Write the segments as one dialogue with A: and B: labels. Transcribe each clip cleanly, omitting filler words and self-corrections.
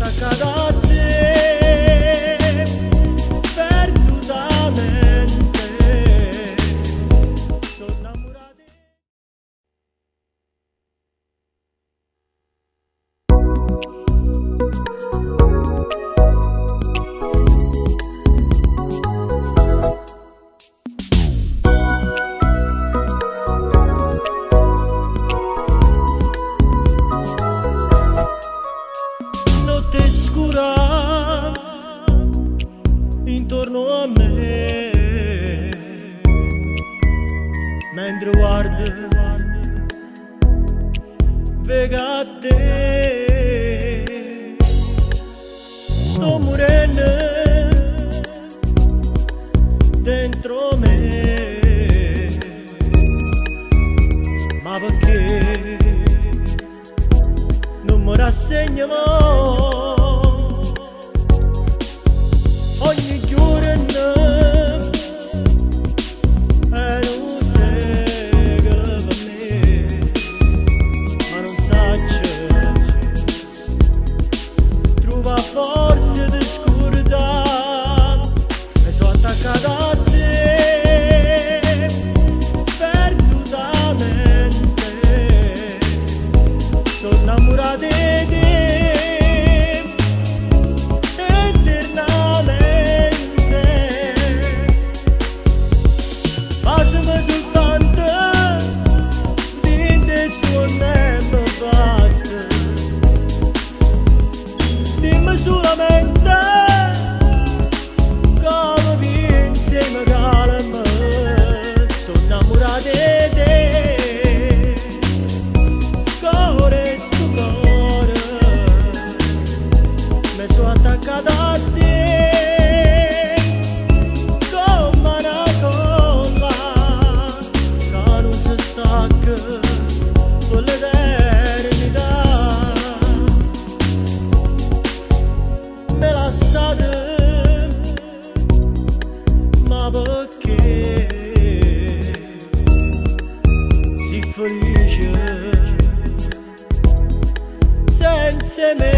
A: attaccata a te perdutamente, sono innamorata. Notte scura intorno a me, mentre guardo vega a te, sto morendo dentro me, ma perché non mi rassegno mai? Ogni giorno è un secolo per me, ma non saccio trova forza di scordare, e sono attaccata a te perdutamente, sono innamorata di te eternamente. Passami soltanto di te suonando basta, dimmi solamente come vieni insieme calma, sono innamorata di te, cuore sto cuore, mi sono attaccata a te come una colla che non si stacca per l'eternità. Me lasciate, ma perché si felice senza me?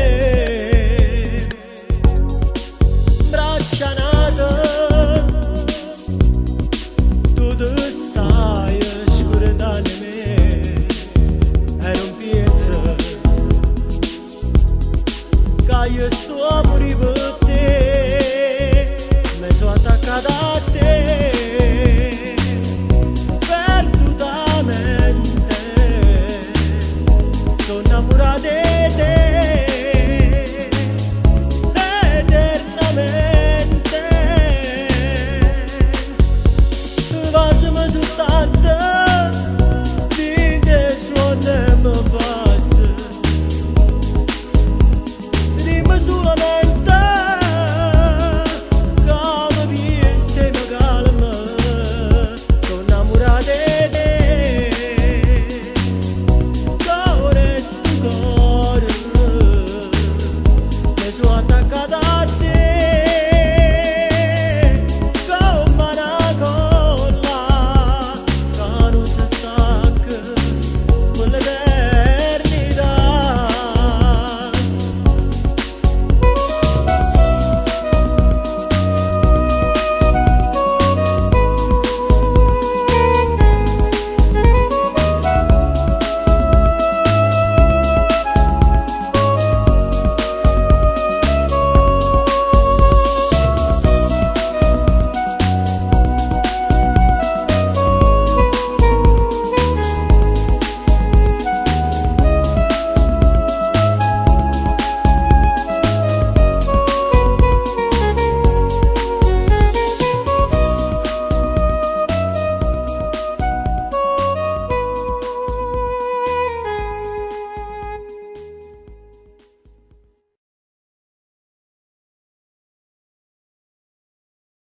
A: Braccia nate, tu ti stai scordando me, e non pensi che io sto a morire per te, mi sono attaccata a te.